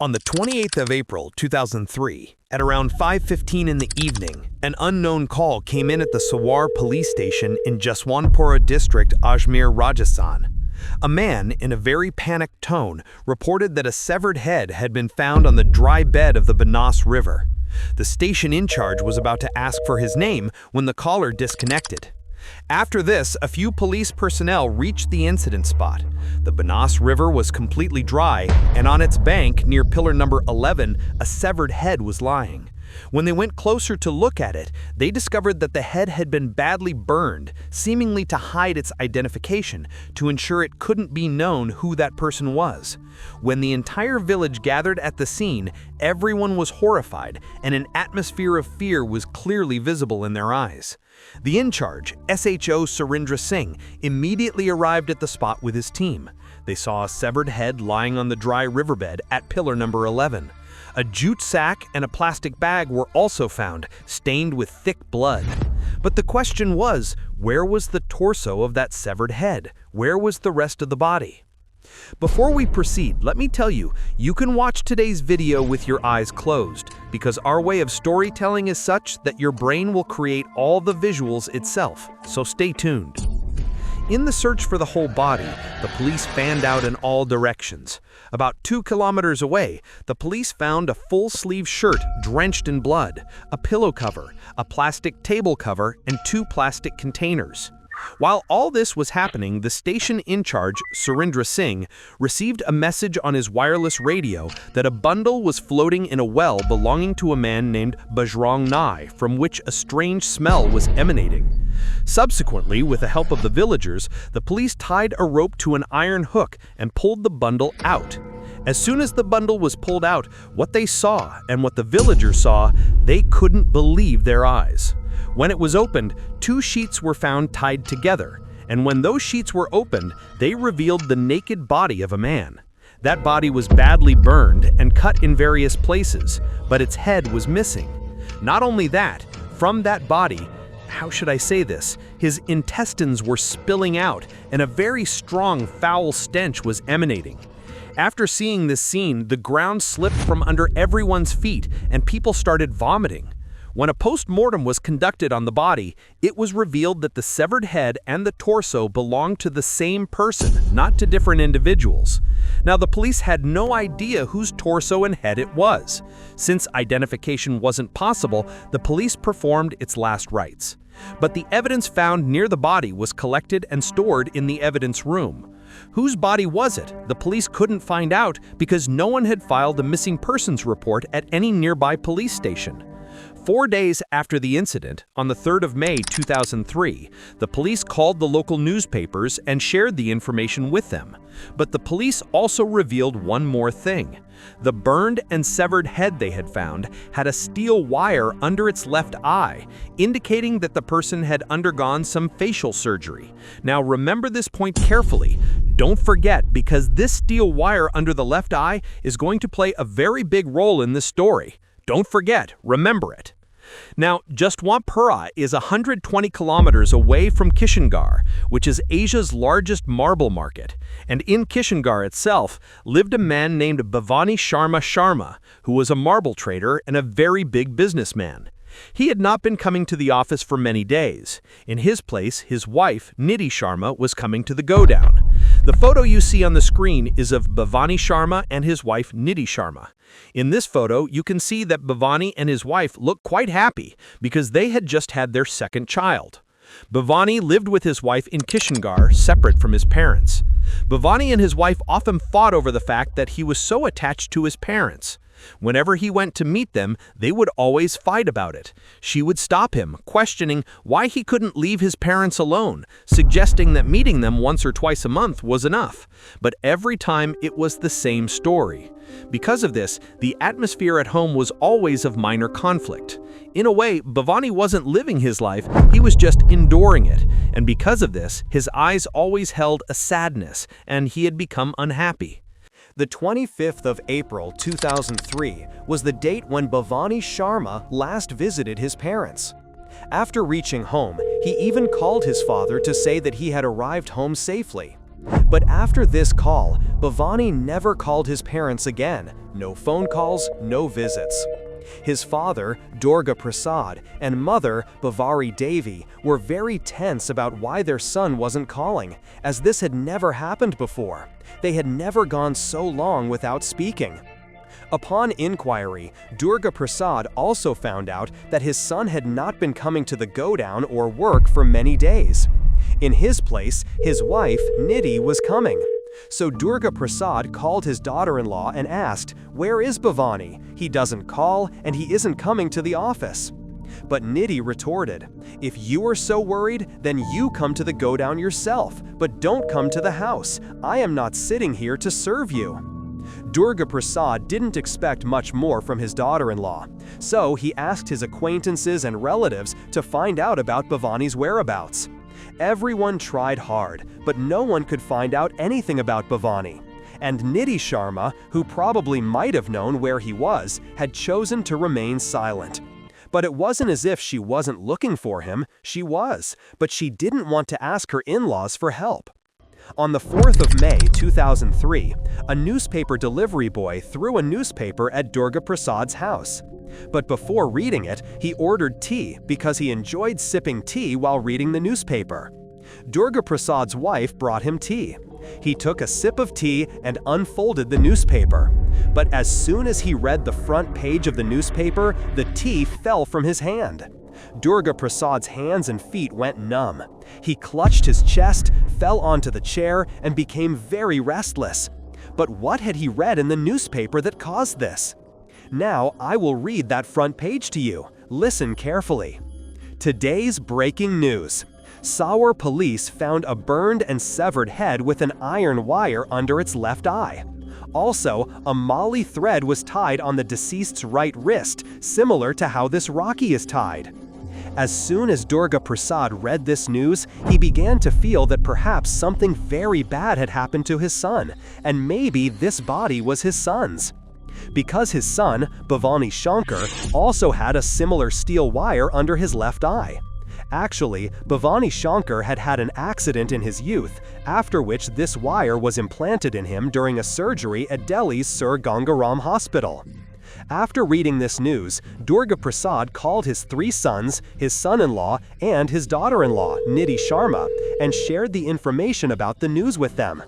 On the 28th of April 2003, at around 5:15 in the evening, an unknown call came in at the Sawar police station in Jaswantpura district, Ajmer, Rajasthan. A man, in a very panicked tone, reported that a severed head had been found on the dry bed of the Benas River. The station in charge was about to ask for his name when the caller disconnected. After this, a few police personnel reached the incident spot. The Benas River was completely dry, and on its bank, near pillar number 11, a severed head was lying. When they went closer to look at it, they discovered that the head had been badly burned, seemingly to hide its identification, to ensure it couldn't be known who that person was. When the entire village gathered at the scene, everyone was horrified, and an atmosphere of fear was clearly visible in their eyes. The in-charge, SHO Surendra Singh, immediately arrived at the spot with his team. They saw a severed head lying on the dry riverbed at pillar number 11. A jute sack and a plastic bag were also found, stained with thick blood. But the question was, where was the torso of that severed head? Where was the rest of the body? Before we proceed, let me tell you, you can watch today's video with your eyes closed, because our way of storytelling is such that your brain will create all the visuals itself, so stay tuned. In the search for the whole body, the police fanned out in all directions. About 2 kilometers away, the police found a full-sleeve shirt drenched in blood, a pillow cover, a plastic table cover, and 2 plastic containers. While all this was happening, the station in charge, Surendra Singh, received a message on his wireless radio that a bundle was floating in a well belonging to a man named Bajrang Nai, from which a strange smell was emanating. Subsequently, with the help of the villagers, the police tied a rope to an iron hook and pulled the bundle out. As soon as the bundle was pulled out, what they saw and what the villagers saw, they couldn't believe their eyes. When it was opened, 2 sheets were found tied together, and when those sheets were opened, they revealed the naked body of a man. That body was badly burned and cut in various places, but its head was missing. Not only that, from that body, how should I say this, his intestines were spilling out, and a very strong foul stench was emanating. After seeing this scene, the ground slipped from under everyone's feet, and people started vomiting. When a post-mortem was conducted on the body, it was revealed that the severed head and the torso belonged to the same person, not to different individuals. Now, the police had no idea whose torso and head it was. Since identification wasn't possible, the police performed its last rites. But the evidence found near the body was collected and stored in the evidence room. Whose body was it? The police couldn't find out because no one had filed a missing persons report at any nearby police station. 4 days after the incident, on the 3rd of May 2003, the police called the local newspapers and shared the information with them. But the police also revealed one more thing. The burned and severed head they had found had a steel wire under its left eye, indicating that the person had undergone some facial surgery. Now remember this point carefully. Don't forget, because this steel wire under the left eye is going to play a very big role in this story. Don't forget, remember it. Now, Jaswantpura is 120 kilometers away from Kishangarh, which is Asia's largest marble market. And in Kishangarh itself lived a man named Bhavani Sharma, who was a marble trader and a very big businessman. He had not been coming to the office for many days. In his place, his wife, Nidhi Sharma, was coming to the go-down. The photo you see on the screen is of Bhavani Sharma and his wife, Nidhi Sharma. In this photo, you can see that Bhavani and his wife look quite happy because they had just had their second child. Bhavani lived with his wife in Kishangarh, separate from his parents. Bhavani and his wife often fought over the fact that he was so attached to his parents. Whenever he went to meet them, they would always fight about it. She would stop him, questioning why he couldn't leave his parents alone, suggesting that meeting them once or twice a month was enough. But every time it was the same story. Because of this, the atmosphere at home was always of minor conflict. In a way, Bhavani wasn't living his life, he was just enduring it. And because of this, his eyes always held a sadness, and he had become unhappy. The 25th of April 2003 was the date when Bhavani Sharma last visited his parents. After reaching home, he even called his father to say that he had arrived home safely. But after this call, Bhavani never called his parents again, no phone calls, no visits. His father, Durga Prasad, and mother, Bhavari Devi, were very tense about why their son wasn't calling, as this had never happened before. They had never gone so long without speaking. Upon inquiry, Durga Prasad also found out that his son had not been coming to the godown or work for many days. In his place, his wife, Nidhi, was coming. So Durga Prasad called his daughter-in-law and asked, "Where is Bhavani? He doesn't call and he isn't coming to the office." But Nidhi retorted, "If you are so worried, then you come to the godown yourself, but don't come to the house. I am not sitting here to serve you." Durga Prasad didn't expect much more from his daughter-in-law, so he asked his acquaintances and relatives to find out about Bhavani's whereabouts. Everyone tried hard, but no one could find out anything about Bhavani. And Nidhi Sharma, who probably might have known where he was, had chosen to remain silent. But it wasn't as if she wasn't looking for him, she was, but she didn't want to ask her in-laws for help. On the 4th of May 2003, a newspaper delivery boy threw a newspaper at Durga Prasad's house. But before reading it, he ordered tea because he enjoyed sipping tea while reading the newspaper. Durga Prasad's wife brought him tea. He took a sip of tea and unfolded the newspaper. But as soon as he read the front page of the newspaper, the tea fell from his hand. Durga Prasad's hands and feet went numb. He clutched his chest, fell onto the chair, and became very restless. But what had he read in the newspaper that caused this? Now I will read that front page to you. Listen carefully. Today's breaking news. Sawar police found a burned and severed head with an iron wire under its left eye. Also, a Mali thread was tied on the deceased's right wrist, similar to how this Rocky is tied. As soon as Durga Prasad read this news, he began to feel that perhaps something very bad had happened to his son, and maybe this body was his son's. Because his son, Bhavani Shankar, also had a similar steel wire under his left eye. Actually, Bhavani Shankar had had an accident in his youth, after which this wire was implanted in him during a surgery at Delhi's Sir Gangaram Hospital. After reading this news, Durga Prasad called his 3 sons, his son-in-law, and his daughter-in-law, Nidhi Sharma, and shared the information about the news with them.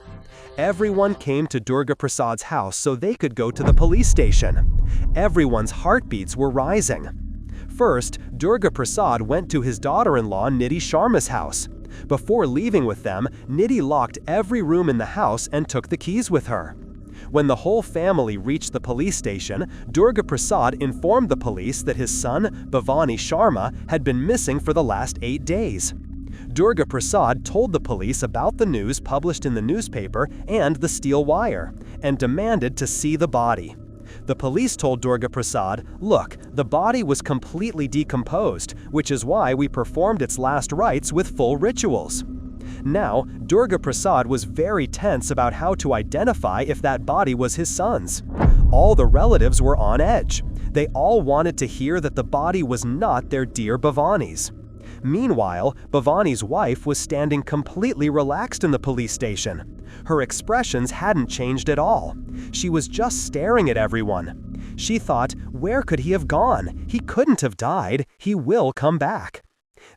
Everyone came to Durga Prasad's house so they could go to the police station. Everyone's heartbeats were rising. First, Durga Prasad went to his daughter-in-law Nidhi Sharma's house. Before leaving with them, Nidhi locked every room in the house and took the keys with her. When the whole family reached the police station, Durga Prasad informed the police that his son, Bhavani Sharma, had been missing for the last 8 days. Durga Prasad told the police about the news published in the newspaper and the steel wire, and demanded to see the body. The police told Durga Prasad, "Look, the body was completely decomposed, which is why we performed its last rites with full rituals." Now, Durga Prasad was very tense about how to identify if that body was his son's. All the relatives were on edge. They all wanted to hear that the body was not their dear Bhavani's. Meanwhile, Bhavani's wife was standing completely relaxed in the police station. Her expressions hadn't changed at all. She was just staring at everyone. She thought, where could he have gone? He couldn't have died. He will come back.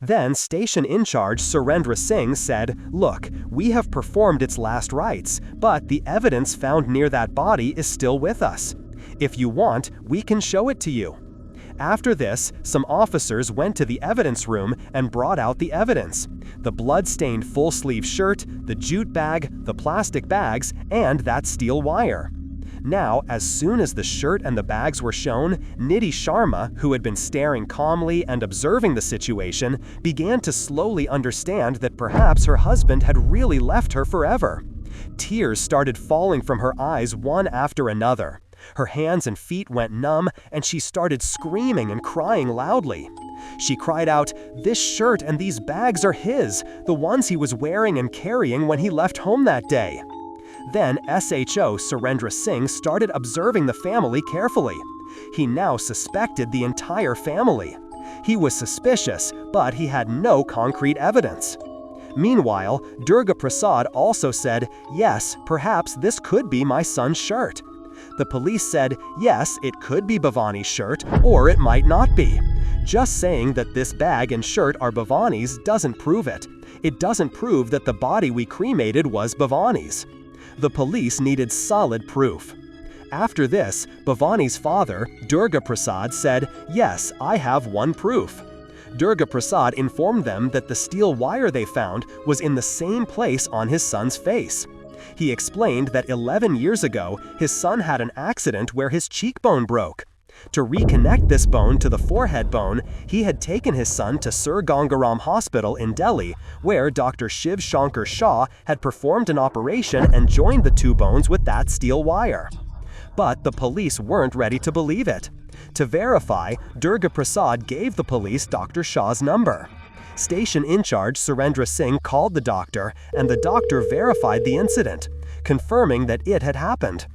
Then station in charge Surendra Singh said, "Look, we have performed its last rites, but the evidence found near that body is still with us. If you want, we can show it to you." After this, some officers went to the evidence room and brought out the evidence: the blood-stained full-sleeve shirt, the jute bag, the plastic bags, and that steel wire. Now, as soon as the shirt and the bags were shown, Nidhi Sharma, who had been staring calmly and observing the situation, began to slowly understand that perhaps her husband had really left her forever. Tears started falling from her eyes one after another. Her hands and feet went numb, and she started screaming and crying loudly. She cried out, "This shirt and these bags are his, the ones he was wearing and carrying when he left home that day." Then SHO Surendra Singh started observing the family carefully. He now suspected the entire family. He was suspicious, but he had no concrete evidence. Meanwhile, Durga Prasad also said, "Yes, perhaps this could be my son's shirt." The police said, yes, it could be Bhavani's shirt, or it might not be. Just saying that this bag and shirt are Bhavani's doesn't prove it. It doesn't prove that the body we cremated was Bhavani's. The police needed solid proof. After this, Bhavani's father, Durga Prasad, said, yes, I have one proof. Durga Prasad informed them that the steel wire they found was in the same place on his son's face. He explained that 11 years ago, his son had an accident where his cheekbone broke. To reconnect this bone to the forehead bone, he had taken his son to Sir Gangaram Hospital in Delhi, where Dr. Shiv Shankar Shah had performed an operation and joined the two bones with that steel wire. But the police weren't ready to believe it. To verify, Durga Prasad gave the police Dr. Shah's number. Station in charge Surendra Singh called the doctor, and the doctor verified the incident, confirming that it had happened.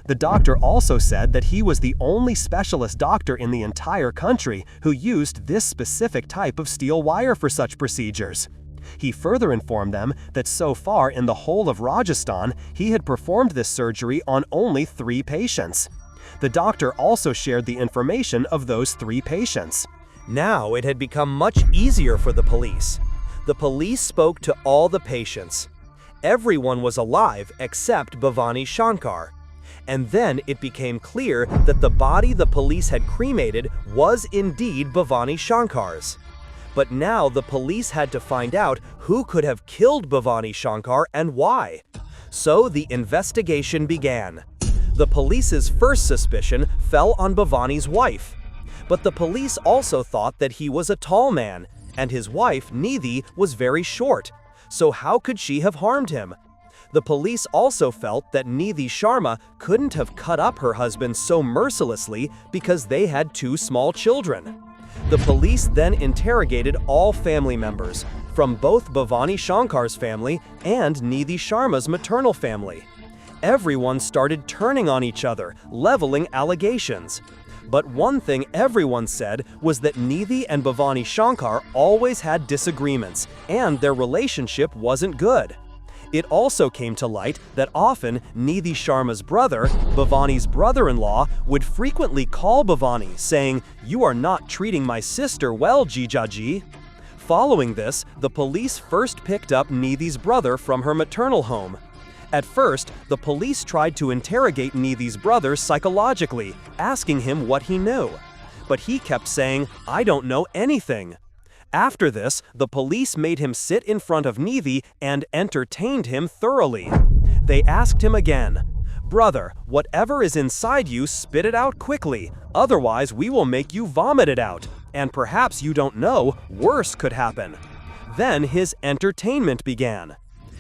The doctor also said that he was the only specialist doctor in the entire country who used this specific type of steel wire for such procedures. He further informed them that so far in the whole of Rajasthan, he had performed this surgery on only 3 patients. The doctor also shared the information of those 3 patients. Now it had become much easier for the police. The police spoke to all the patients. Everyone was alive except Bhavani Shankar. And then it became clear that the body the police had cremated was indeed Bhavani Shankar's. But now the police had to find out who could have killed Bhavani Shankar and why. So the investigation began. The police's first suspicion fell on Bhavani's wife. But the police also thought that he was a tall man, and his wife, Nidhi, was very short. So how could she have harmed him? The police also felt that Nidhi Sharma couldn't have cut up her husband so mercilessly because they had 2 small children. The police then interrogated all family members, from both Bhavani Shankar's family and Nidhi Sharma's maternal family. Everyone started turning on each other, leveling allegations. But one thing everyone said was that Nidhi and Bhavani Shankar always had disagreements, and their relationship wasn't good. It also came to light that often Nidhi Sharma's brother, Bhavani's brother-in-law, would frequently call Bhavani, saying, "You are not treating my sister well, Jijaji." Following this, the police first picked up Nidhi's brother from her maternal home. At first, the police tried to interrogate Nidhi's brother psychologically, asking him what he knew. But he kept saying, "I don't know anything." After this, the police made him sit in front of Nidhi and entertained him thoroughly. They asked him again, "Brother, whatever is inside you, spit it out quickly, otherwise we will make you vomit it out, and perhaps you don't know, worse could happen." Then his entertainment began.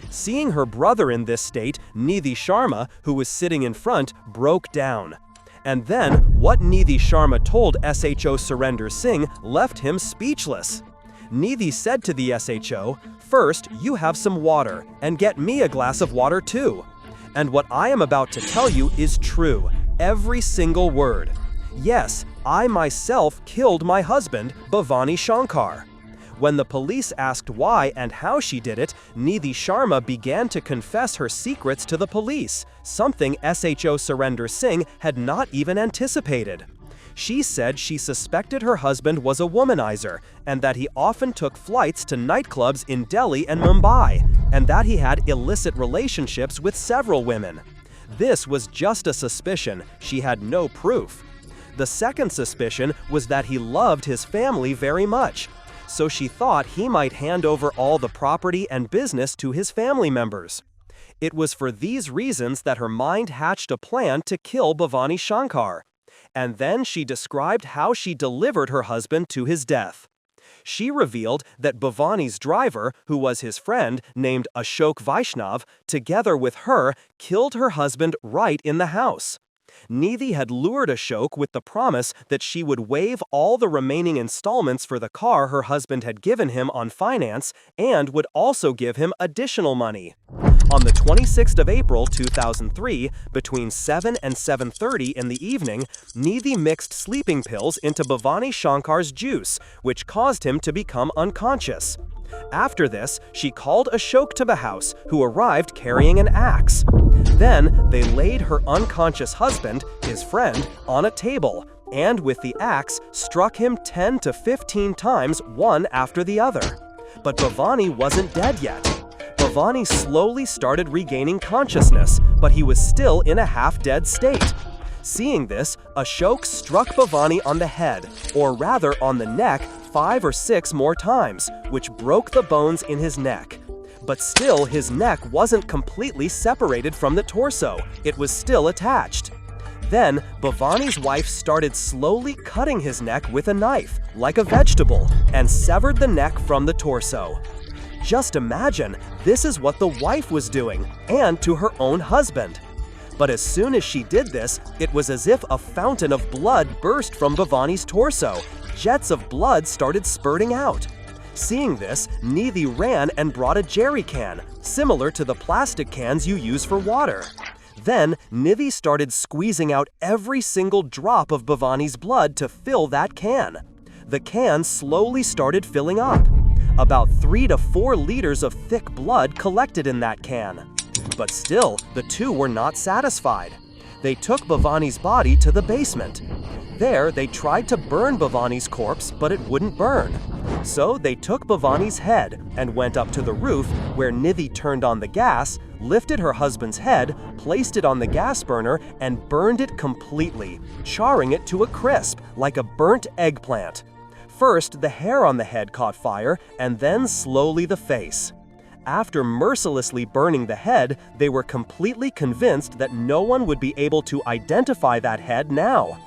Seeing her brother in this state, Nidhi Sharma, who was sitting in front, broke down. And then, what Nidhi Sharma told SHO Surendra Singh left him speechless. Nidhi said to the SHO, "First, you have some water, and get me a glass of water too. And what I am about to tell you is true, every single word. Yes, I myself killed my husband, Bhavani Shankar." When the police asked why and how she did it, Nidhi Sharma began to confess her secrets to the police, something SHO Surendra Singh had not even anticipated. She said she suspected her husband was a womanizer, and that he often took flights to nightclubs in Delhi and Mumbai, and that he had illicit relationships with several women. This was just a suspicion, she had no proof. The second suspicion was that he loved his family very much. So she thought he might hand over all the property and business to his family members. It was for these reasons that her mind hatched a plan to kill Bhavani Shankar. And then she described how she delivered her husband to his death. She revealed that Bhavani's driver, who was his friend named Ashok Vaishnav, together with her, killed her husband right in the house. Nidhi had lured Ashok with the promise that she would waive all the remaining installments for the car her husband had given him on finance and would also give him additional money. On the 26th of April 2003, between 7 and 7:30 in the evening, Nidhi mixed sleeping pills into Bhavani Shankar's juice, which caused him to become unconscious. After this, she called Ashok to the house, who arrived carrying an axe. Then they laid her unconscious husband, his friend, on a table, and with the axe struck him 10 to 15 times, one after the other. But Bhavani wasn't dead yet. Bhavani slowly started regaining consciousness, but he was still in a half-dead state. Seeing this, Ashok struck Bhavani on the head, or rather on the neck, 5 or 6 more times, which broke the bones in his neck. But still, his neck wasn't completely separated from the torso, it was still attached. Then, Bhavani's wife started slowly cutting his neck with a knife, like a vegetable, and severed the neck from the torso. Just imagine, this is what the wife was doing, and to her own husband. But as soon as she did this, it was as if a fountain of blood burst from Bhavani's torso. Jets of blood started spurting out. Seeing this, Nidhi ran and brought a jerry can, similar to the plastic cans you use for water. Then, Nidhi started squeezing out every single drop of Bhavani's blood to fill that can. The can slowly started filling up. About 3 to 4 liters of thick blood collected in that can. But still, the two were not satisfied. They took Bhavani's body to the basement. There, they tried to burn Bhavani's corpse, but it wouldn't burn. So they took Bhavani's head and went up to the roof, where Nidhi turned on the gas, lifted her husband's head, placed it on the gas burner, and burned it completely, charring it to a crisp, like a burnt eggplant. First, the hair on the head caught fire, and then slowly the face. After mercilessly burning the head, they were completely convinced that no one would be able to identify that head now.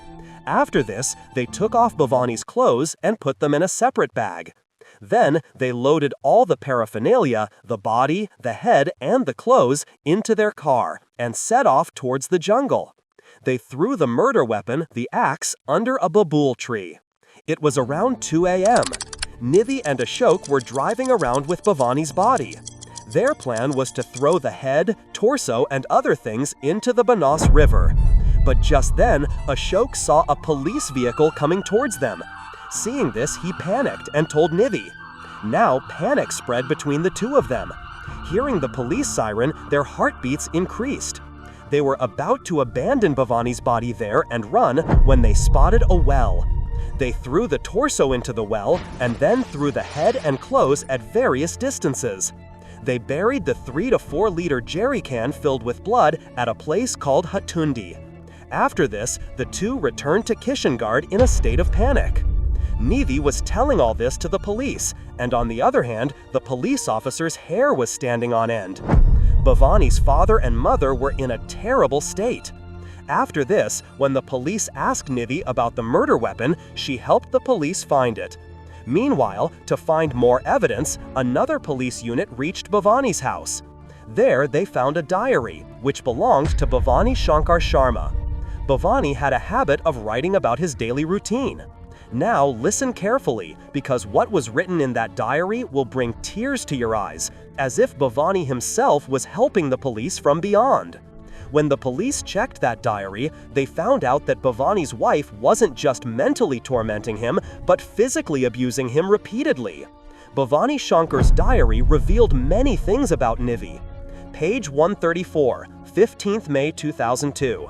After this, they took off Bhavani's clothes and put them in a separate bag. Then, they loaded all the paraphernalia, the body, the head, and the clothes, into their car and set off towards the jungle. They threw the murder weapon, the axe, under a babool tree. It was around 2 a.m. Nidhi and Ashok were driving around with Bhavani's body. Their plan was to throw the head, torso, and other things into the Banas River. But just then, Ashok saw a police vehicle coming towards them. Seeing this, he panicked and told Nidhi. Now, panic spread between the two of them. Hearing the police siren, their heartbeats increased. They were about to abandon Bhavani's body there and run when they spotted a well. They threw the torso into the well and then threw the head and clothes at various distances. They buried the 3 to 4 liter jerry can filled with blood at a place called Hatundi. After this, the two returned to Kishangard in a state of panic. Nidhi was telling all this to the police, and on the other hand, the police officer's hair was standing on end. Bhavani's father and mother were in a terrible state. After this, when the police asked Nidhi about the murder weapon, she helped the police find it. Meanwhile, to find more evidence, another police unit reached Bhavani's house. There, they found a diary, which belonged to Bhavani Shankar Sharma. Bhavani had a habit of writing about his daily routine. Now, listen carefully, because what was written in that diary will bring tears to your eyes, as if Bhavani himself was helping the police from beyond. When the police checked that diary, they found out that Bhavani's wife wasn't just mentally tormenting him, but physically abusing him repeatedly. Bhavani Shankar's diary revealed many things about Nidhi. Page 134, 15th May 2002.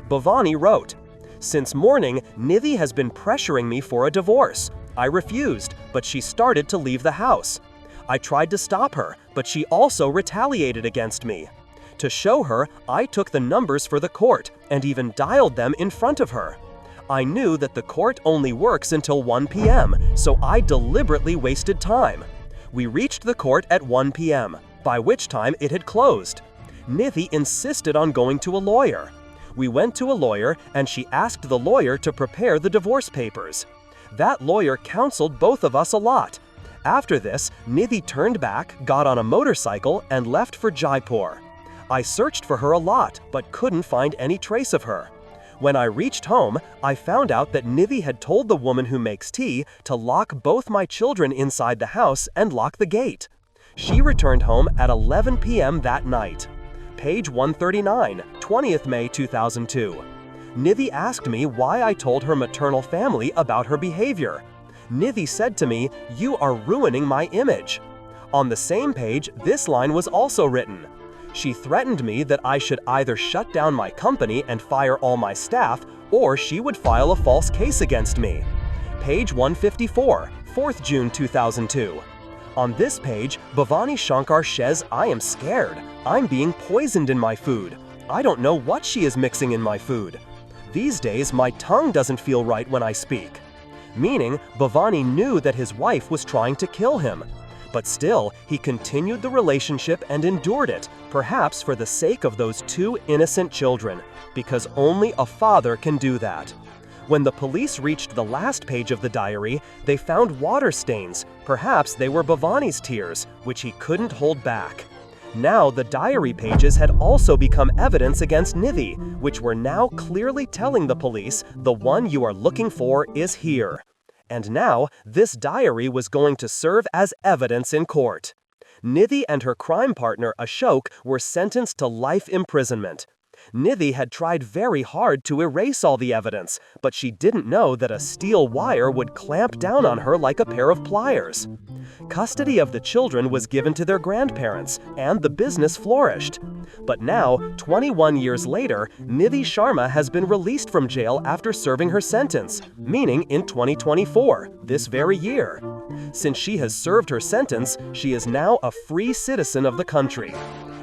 Bhavani wrote, "Since morning, Nidhi has been pressuring me for a divorce. I refused, but she started to leave the house. I tried to stop her, but she also retaliated against me. To show her, I took the numbers for the court and even dialed them in front of her. I knew that the court only works until 1 p.m., so I deliberately wasted time. We reached the court at 1 p.m., by which time it had closed. Nidhi insisted on going to a lawyer. We went to a lawyer and she asked the lawyer to prepare the divorce papers. That lawyer counseled both of us a lot. After this, Nidhi turned back, got on a motorcycle, and left for Jaipur. I searched for her a lot, but couldn't find any trace of her. When I reached home, I found out that Nidhi had told the woman who makes tea to lock both my children inside the house and lock the gate. She returned home at 11 p.m. that night. Page 139, 20th May 2002. Nidhi asked me why I told her maternal family about her behavior. Nidhi said to me, "You are ruining my image." On the same page, this line was also written, She threatened me that I should either shut down my company and fire all my staff, or she would file a false case against me. Page 154, 4th June 2002. On this page, Bhavani Shankar says, "I am scared. I'm being poisoned in my food. I don't know what she is mixing in my food. These days, my tongue doesn't feel right when I speak." Meaning, Bhavani knew that his wife was trying to kill him. But still, he continued the relationship and endured it, perhaps for the sake of those two innocent children, because only a father can do that. When the police reached the last page of the diary, they found water stains. Perhaps they were Bhavani's tears, which he couldn't hold back. Now the diary pages had also become evidence against Nidhi, which were now clearly telling the police, "The one you are looking for is here." And now, this diary was going to serve as evidence in court. Nidhi and her crime partner Ashok were sentenced to life imprisonment. Nidhi had tried very hard to erase all the evidence, but she didn't know that a steel wire would clamp down on her like a pair of pliers. Custody of the children was given to their grandparents, and the business flourished. But now, 21 years later, Nidhi Sharma has been released from jail after serving her sentence, meaning in 2024, this very year. Since she has served her sentence, she is now a free citizen of the country.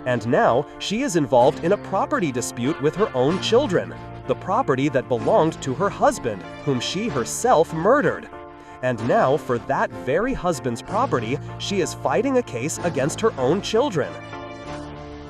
And now, she is involved in a property dispute with her own children, the property that belonged to her husband, whom she herself murdered. And now, for that very husband's property, she is fighting a case against her own children.